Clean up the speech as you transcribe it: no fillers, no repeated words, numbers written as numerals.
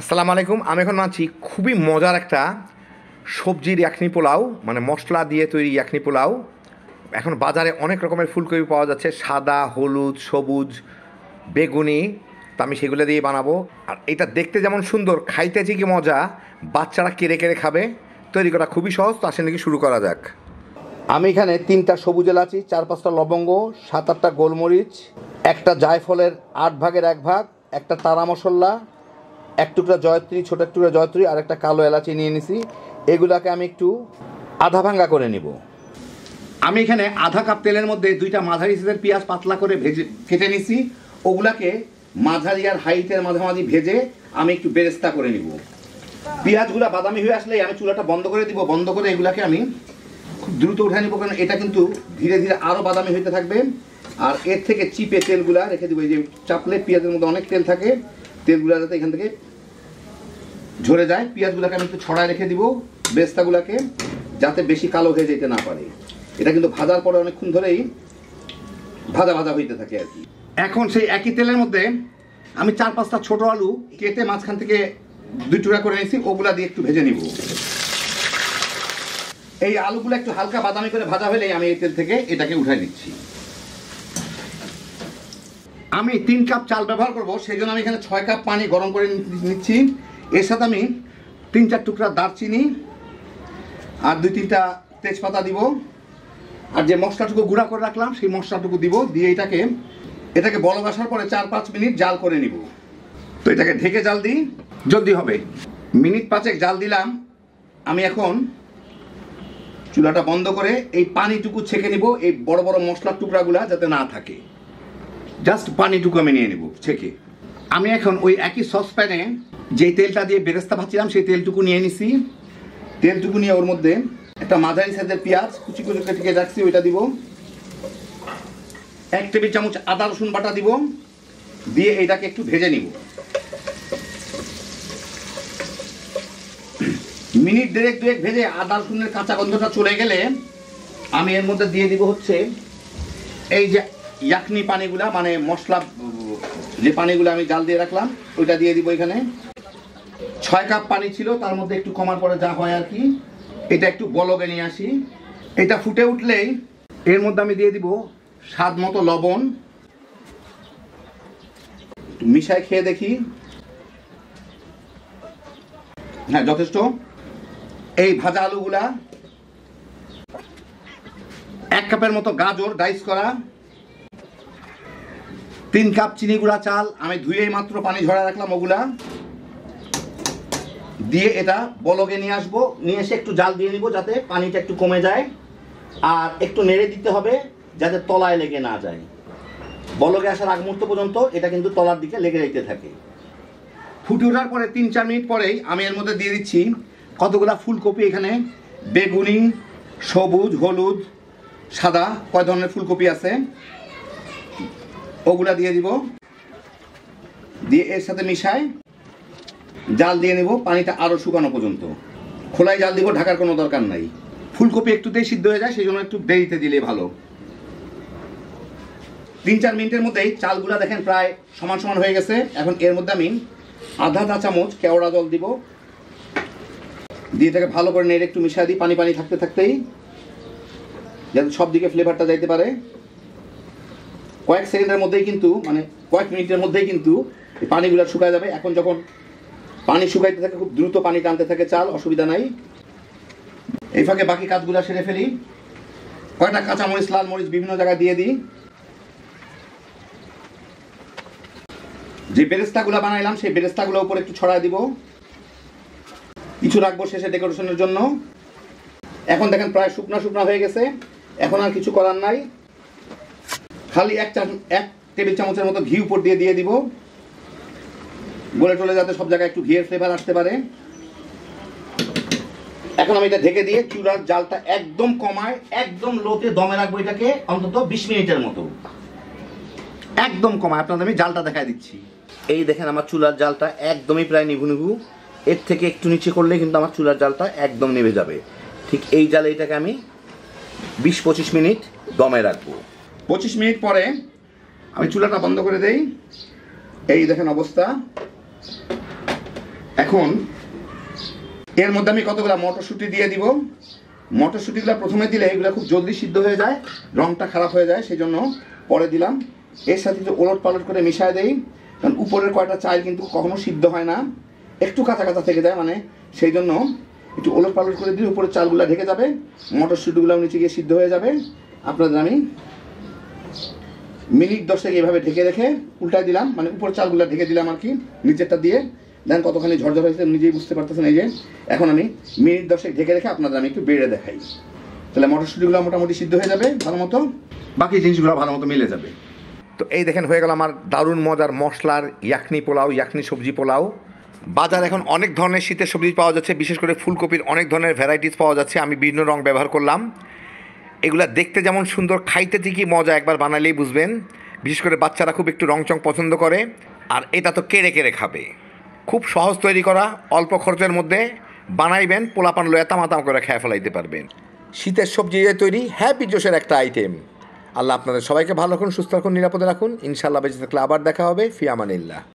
আসসালামু আলাইকুম। আমি এখন আছি খুবই মজার একটা সবজির ইয়াখনি পোলাও, মানে মশলা দিয়ে তৈরি ইয়াখনি পোলাও। এখন বাজারে অনেক রকমের ফুলকপি পাওয়া যাচ্ছে, সাদা, হলুদ, সবুজ, বেগুনি। তো আমি সেগুলো দিয়ে বানাবো। আর এটা দেখতে যেমন সুন্দর, খাইতে যে কি মজা, বাচ্চারা কেড়ে কেড়ে খাবে। তৈরি করা খুবই সহজ। তো আসেন নাকি শুরু করা যাক। আমি এখানে 3টা সবুজ এলাচি, 4-5টা লবঙ্গ, 7-8টা গোলমরিচ, একটা জায়ফলের 8 ভাগের 1 ভাগ, একটা তারা মশলা, এক টুকরা জয়ত্রী, ছোটো এক টুকরা জয়ত্রী, আর একটা কালো এলাচি নিয়ে নিছি। এগুলাকে আমি একটু আধা ভাঙ্গা করে নিব। আমি এখানে আধা কাপ তেলের মধ্যে 2টা মাঝারি সাইজের পেঁয়াজ পাতলা করে কেটে নিছি। ওগুলাকে মাঝারি আর হাইটের মাঝামাঝি ভেজে আমি একটু বেরেস্তা করে নিব। পেঁয়াজগুলা বাদামি হয়ে আসলে আমি চুলাটা বন্ধ করে দিব। বন্ধ করে এগুলাকে আমি খুব দ্রুত উঠে নিব, কারণ এটা কিন্তু ধীরে ধীরে আরও বাদামি হইতে থাকবে। আর এর থেকে চিপে তেলগুলা রেখে দিব। এই যে চাপলে পেঁয়াজের মধ্যে অনেক তেল থাকে, তেলগুলা যাতে এখান থেকে ঝরে যায়। পেঁয়াজগুলোকে আমি একটু ছড়ায় রেখে দিব বেরেস্তাগুলোকে, যাতে বেশি কালো হয়ে যেতে না পারে। এটা কিন্তু ভাজার পরে অনেকক্ষণ ধরেই ভাজা ভাজা হইতে থাকে আর কি। এখন সেই একই তেলের মধ্যে আমি 4-5টা ছোট আলু কেটে মাঝখান থেকে 2 টুকরা করে নিয়েছি, ওগুলা দিয়ে একটু ভেজে নিব। এই আলুগুলো একটু হালকা বাদামি করে ভাজা হলেই আমি এই তেল থেকে এটাকে উঠাই নিচ্ছি। আমি 3 কাপ চাল ব্যবহার করব, সেই জন্য আমি এখানে 6 কাপ পানি গরম করে নিচ্ছি। এর সাথে আমি 3-4 টুকরা দারচিনি আর 2-3টা তেজপাতা দিব। আর যে মশলাটুকু গুঁড়া করে রাখলাম সেই মশলাটুকু দিব। দিয়ে এটাকে বলক আসার পরে 4-5 মিনিট জাল করে নিব। তো এটাকে ঢেকে জাল দিই, জলদি হবে। মিনিট 5 জাল দিলাম। আমি এখন চুলাটা বন্ধ করে এই পানিটুকু ছেঁকে নিব, এই বড় বড় মশলার টুকরাগুলা যাতে না থাকে। জাস্ট পানিটুকু আমি নিয়ে নেব ছেঁকে। আমি এখন ওই একই সসপ্যানে যেই তেলটা দিয়ে বেরেস্তা ভাজছিলাম সেই তেলটুকু নিয়ে নিছি। তেলটুকু নিয়ে ওর মধ্যে একটা মাঝারি সাইজের পেঁয়াজ কুচি কুচি কেটে রাখছি, ওইটা দিব। 1 টেবিল চামচ আদা রসুন বাটা দিব। দিয়ে এটাকে একটু ভেজে নিব। মিনিট 1.5-2 ভেজে আদা রসুনের কাঁচা গন্ধটা চলে গেলে আমি এর মধ্যে দিয়ে দিব হচ্ছে এই যে ইয়াখনি পানিগুলা, মানে মশলা যে পানিগুলো আমি জাল দিয়ে রাখলাম ওইটা দিয়ে দিব। এখানে 6 কাপ পানি ছিল, তার মধ্যে একটু কমার পরে যা হয় আর কি। এটা একটু বলকে নিয়ে আসি। এটা ফুটে উঠলেই এর মধ্যে আমি দিয়ে দিব স্বাদ মতো লবণ। মিশাই খেয়ে দেখি। হ্যাঁ, যথেষ্ট। এই ভাজা আলুগুলা, 1 কাপের মতো গাজর ডাইস করা, 3 কাপ চিনি গুঁড়া চাল আমি ধুয়েই মাত্র পানি ঝরা রাখলাম, ওগুলা দিয়ে এটা বলকে নিয়ে আসবো। নিয়ে এসে একটু জাল দিয়ে নিব যাতে পানিটা একটু কমে যায়। আর একটু নেড়ে দিতে হবে যাতে তলায় লেগে না যায়। বলকে আসার আগ মুহূর্ত পর্যন্ত এটা কিন্তু তলার দিকে লেগে যেতে থাকে। ফুটে ওঠার পরে 3-4 মিনিট পরেই আমি এর মধ্যে দিয়ে দিচ্ছি কতগুলা ফুলকপি। এখানে বেগুনি, সবুজ, হলুদ, সাদা, কয় ধরনের ফুলকপি আছে ওগুলা দিয়ে দিব। দিয়ে এর সাথে মিশাই জাল দিয়ে নেব পানিটা আরও শুকানো পর্যন্ত। খোলায় জাল দিব, ঢাকার কোনো দরকার নাই। ফুলকপি একটুতেই সিদ্ধ হয়ে যায়, সেই জন্য একটু দেরিতে দিলে ভালো। 3-4 মিনিটের মধ্যেই চালগুলা দেখেন প্রায় সমান সমান হয়ে গেছে। এখন এর মধ্যে আমি আধা চা চামচ কেওড়া জল দিব। দিয়ে এটাকে ভালো করে নেড়ে একটু মিশিয়ে দিই, পানি পানি থাকতে থাকতেই, যাতে সব দিকে ফ্লেভারটা যাইতে পারে। কয়েক সেকেন্ডের মধ্যেই কিন্তু, মানে কয়েক মিনিটের মধ্যেই কিন্তু এই পানিগুলো শুকায় যাবে। এখন যখন পানি শুকাইতে থাকে খুব দ্রুত পানি টানতে থাকে চাল, অসুবিধা নাই। এই ফাঁকে বাকি কাজগুলো সেরে ফেলি। কয়টা কাঁচামরিচ, লাল মরিচ বিভিন্ন জায়গায় দিয়ে দিই। যে বেরেস্তাগুলো বানাইলাম সেই বেরেস্তাগুলো উপরে একটু ছড়ায় দিব। কিছু রাখবো শেষে ডেকোরেশনের জন্য। এখন দেখেন প্রায় শুকনা শুকনা হয়ে গেছে। এখন আর কিছু করার নাই, খালি 1 টেবিল চামচের মতো ঘি উপর দিয়ে দিব, গলে টলে যাতে সব জায়গায় একটু ঘিয়ের ফ্লেভার আসতে পারে। এখন আমি এটা ঢেকে দিয়ে চুলার জালটা একদম কমায়, একদম লোতে দমে রাখবো এটাকে অন্তত 20 মিনিটের মতো। একদম কমায় আপনাদের আমি জালটা দেখায় দিচ্ছি। এই দেখেন আমার চুলার জালটা একদমই প্রায় নিভু নিভু। এর থেকে একটু নিচে করলে কিন্তু আমার চুলার জালটা একদম নেভে যাবে। ঠিক এই জালে এটাকে আমি 20-25 মিনিট দমে রাখবো। 25 মিনিট পরে আমি চুলাটা বন্ধ করে দেই। এই দেখেন অবস্থা। এখন এর মধ্যে আমি কতগুলো মটরশুঁটি দিয়ে দিব। মটরশুঁটিগুলো প্রথমে দিলে এগুলো খুব জলদি সিদ্ধ হয়ে যায়, রঙটা খারাপ হয়ে যায়, সেই জন্য পরে দিলাম। এর সাথে একটু ওলট পালট করে মিশায় দেই, কারণ উপরের কয়টা চাল কিন্তু কখনো সিদ্ধ হয় না, একটু কাঁচা কাঁচা থেকে যায়, মানে সেই জন্য একটু ওলট পালট করে দিলে উপরের চালগুলো ঢেকে যাবে, মটরশুঁটিগুলো নিচে গিয়ে সিদ্ধ হয়ে যাবে। আপনাদের আমি মিনিট 10 এইভাবে ঢেকে রেখে উল্টায় দিলাম, মানে উপর চালগুলো ঢেকে দিলাম আর কি, নিচেরটা দিয়ে। দেন কতখানি ঝরঝর হয়েছে নিজেই বুঝতে পারতেছেন। এই যে এখন আমি মিনিট 10 ঢেকে রেখে আপনাদের আমি একটু বেড়ে দেখাই, তাহলে মটরশুঁটিগুলো মোটামুটি সিদ্ধ হয়ে যাবে ভালো মতো, বাকি জিনিসগুলো ভালো মতো মিলে যাবে। তো এই দেখেন হয়ে গেল আমার দারুণ মজার মশলার ইয়াকনি পোলাও, ইয়াকনি সবজি পোলাও। বাজার এখন অনেক ধরনের শীতের সবজি পাওয়া যাচ্ছে, বিশেষ করে ফুলকপির অনেক ধরনের ভ্যারাইটিস পাওয়া যাচ্ছে। আমি বিভিন্ন রং ব্যবহার করলাম। এগুলা দেখতে যেমন সুন্দর, খাইতে ঠিকই মজা, একবার বানালেই বুঝবেন। বিশেষ করে বাচ্চারা খুব একটু রং চং পছন্দ করে, আর এটা তো কেড়ে কেড়ে খাবে। খুব সহজ তৈরি করা, অল্প খরচের মধ্যে বানাইবেন, পোলাপান লয়া তামাতাম করে খেয়ে ফেলাইতে পারবেন। শীতের সবজি দিয়ে তৈরি হ্যাপি জোশের একটা আইটেম। আল্লাহ আপনাদের সবাইকে ভালো রাখুন, সুস্থ রাখুন, নিরাপদে রাখুন। ইনশাআল্লাহ বেঁচে থাকলে আবার দেখা হবে। ফি আমানিল্লাহ।